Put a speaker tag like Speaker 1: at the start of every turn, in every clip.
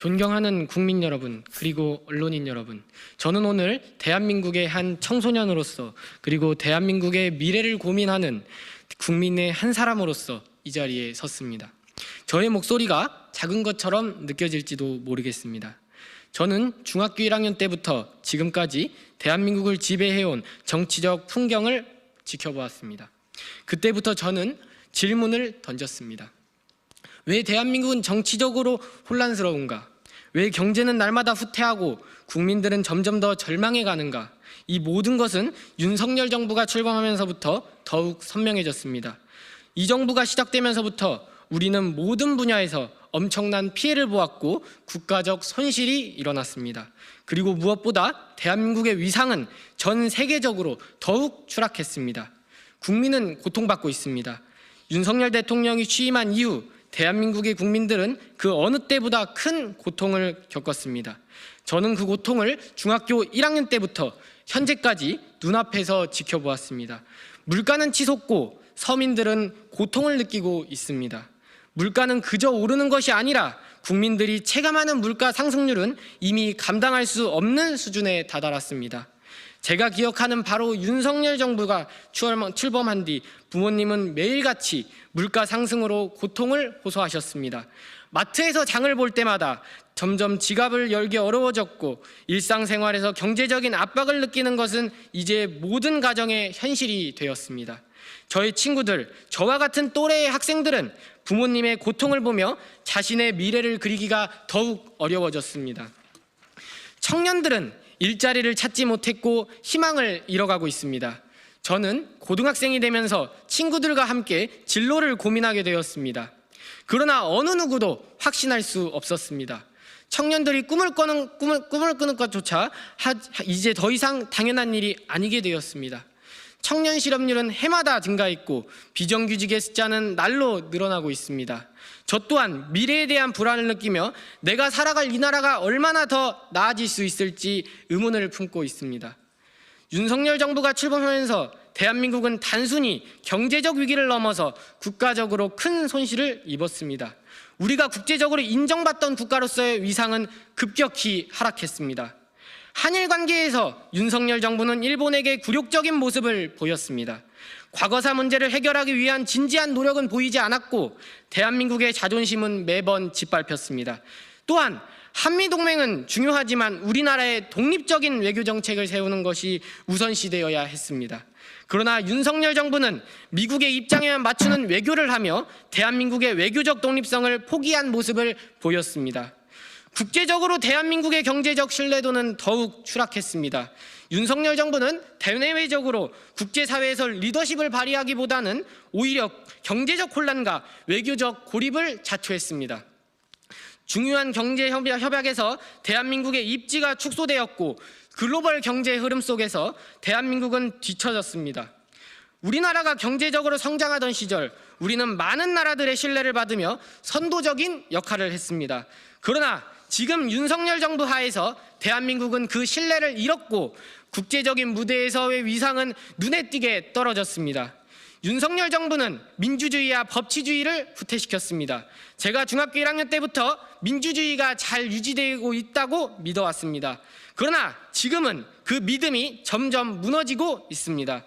Speaker 1: 존경하는 국민 여러분, 그리고 언론인 여러분, 저는 오늘 대한민국의 한 청소년으로서 그리고 대한민국의 미래를 고민하는 국민의 한 사람으로서 이 자리에 섰습니다. 저의 목소리가 작은 것처럼 느껴질지도 모르겠습니다. 저는 중학교 1학년 때부터 지금까지 대한민국을 지배해온 정치적 풍경을 지켜보았습니다. 그때부터 저는 질문을 던졌습니다. 왜 대한민국은 정치적으로 혼란스러운가? 왜 경제는 날마다 후퇴하고 국민들은 점점 더 절망해 가는가? 이 모든 것은 윤석열 정부가 출범하면서부터 더욱 선명해졌습니다. 이 정부가 시작되면서부터 우리는 모든 분야에서 엄청난 피해를 보았고 국가적 손실이 일어났습니다. 그리고 무엇보다 대한민국의 위상은 전 세계적으로 더욱 추락했습니다. 국민은 고통받고 있습니다. 윤석열 대통령이 취임한 이후 대한민국의 국민들은 그 어느 때보다 큰 고통을 겪었습니다. 저는 그 고통을 중학교 1학년 때부터 현재까지 눈앞에서 지켜보았습니다. 물가는 치솟고 서민들은 고통을 느끼고 있습니다. 물가는 그저 오르는 것이 아니라 국민들이 체감하는 물가 상승률은 이미 감당할 수 없는 수준에 다다랐습니다. 제가 기억하는 바로 윤석열 정부가 출범한 뒤 부모님은 매일같이 물가 상승으로 고통을 호소하셨습니다. 마트에서 장을 볼 때마다 점점 지갑을 열기 어려워졌고 일상생활에서 경제적인 압박을 느끼는 것은 이제 모든 가정의 현실이 되었습니다. 저의 친구들, 저와 같은 또래의 학생들은 부모님의 고통을 보며 자신의 미래를 그리기가 더욱 어려워졌습니다. 청년들은 일자리를 찾지 못했고 희망을 잃어가고 있습니다. 저는 고등학생이 되면서 친구들과 함께 진로를 고민하게 되었습니다. 그러나 어느 누구도 확신할 수 없었습니다. 청년들이 꿈을 꾸는 것조차 이제 더 이상 당연한 일이 아니게 되었습니다. 청년 실업률은 해마다 증가했고 비정규직의 숫자는 날로 늘어나고 있습니다. 저 또한 미래에 대한 불안을 느끼며 내가 살아갈 이 나라가 얼마나 더 나아질 수 있을지 의문을 품고 있습니다. 윤석열 정부가 출범하면서 대한민국은 단순히 경제적 위기를 넘어서 국가적으로 큰 손실을 입었습니다. 우리가 국제적으로 인정받던 국가로서의 위상은 급격히 하락했습니다. 한일 관계에서 윤석열 정부는 일본에게 굴욕적인 모습을 보였습니다. 과거사 문제를 해결하기 위한 진지한 노력은 보이지 않았고 대한민국의 자존심은 매번 짓밟혔습니다. 또한 한미동맹은 중요하지만 우리나라의 독립적인 외교정책을 세우는 것이 우선시되어야 했습니다. 그러나 윤석열 정부는 미국의 입장에만 맞추는 외교를 하며 대한민국의 외교적 독립성을 포기한 모습을 보였습니다. 국제적으로 대한민국의 경제적 신뢰도는 더욱 추락했습니다. 윤석열 정부는 대내외적으로 국제사회에서 리더십을 발휘하기보다는 오히려 경제적 혼란과 외교적 고립을 자초했습니다. 중요한 경제 협약에서 대한민국의 입지가 축소되었고 글로벌 경제 흐름 속에서 대한민국은 뒤처졌습니다. 우리나라가 경제적으로 성장하던 시절 우리는 많은 나라들의 신뢰를 받으며 선도적인 역할을 했습니다. 그러나 지금 윤석열 정부 하에서 대한민국은 그 신뢰를 잃었고 국제적인 무대에서의 위상은 눈에 띄게 떨어졌습니다. 윤석열 정부는 민주주의와 법치주의를 후퇴시켰습니다. 제가 중학교 1학년 때부터 민주주의가 잘 유지되고 있다고 믿어왔습니다. 그러나 지금은 그 믿음이 점점 무너지고 있습니다.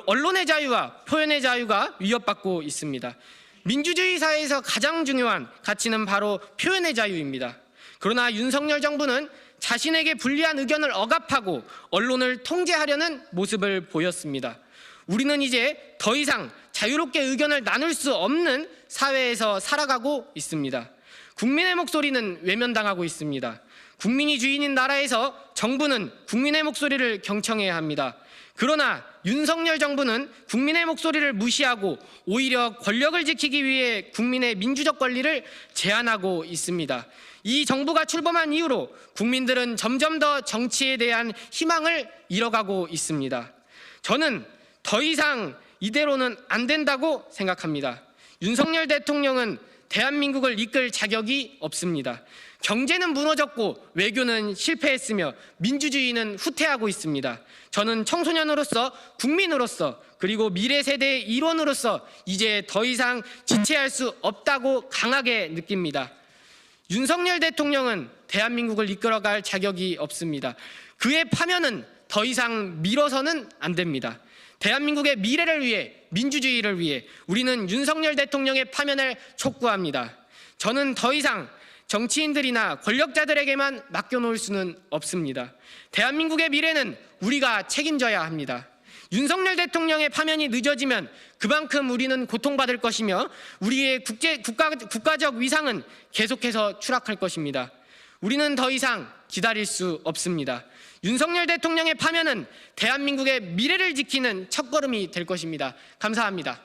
Speaker 1: 언론의 자유와 표현의 자유가 위협받고 있습니다. 민주주의 사회에서 가장 중요한 가치는 바로 표현의 자유입니다. 그러나 윤석열 정부는 자신에게 불리한 의견을 억압하고 언론을 통제하려는 모습을 보였습니다. 우리는 이제 더 이상 자유롭게 의견을 나눌 수 없는 사회에서 살아가고 있습니다. 국민의 목소리는 외면당하고 있습니다. 국민이 주인인 나라에서 정부는 국민의 목소리를 경청해야 합니다. 그러나 윤석열 정부는 국민의 목소리를 무시하고 오히려 권력을 지키기 위해 국민의 민주적 권리를 제한하고 있습니다. 이 정부가 출범한 이후로 국민들은 점점 더 정치에 대한 희망을 잃어가고 있습니다. 저는 더 이상 이대로는 안 된다고 생각합니다. 윤석열 대통령은 대한민국을 이끌 자격이 없습니다. 경제는 무너졌고 외교는 실패했으며 민주주의는 후퇴하고 있습니다. 저는 청소년으로서 국민으로서 그리고 미래 세대의 일원으로서 이제 더 이상 지체할 수 없다고 강하게 느낍니다. 윤석열 대통령은 대한민국을 이끌어갈 자격이 없습니다. 그의 파면은 더 이상 미뤄서는 안 됩니다. 대한민국의 미래를 위해, 민주주의를 위해 우리는 윤석열 대통령의 파면을 촉구합니다. 저는 더 이상 정치인들이나 권력자들에게만 맡겨놓을 수는 없습니다. 대한민국의 미래는 우리가 책임져야 합니다. 윤석열 대통령의 파면이 늦어지면 그만큼 우리는 고통받을 것이며 우리의 국가적 위상은 계속해서 추락할 것입니다. 우리는 더 이상 기다릴 수 없습니다. 윤석열 대통령의 파면은 대한민국의 미래를 지키는 첫걸음이 될 것입니다. 감사합니다.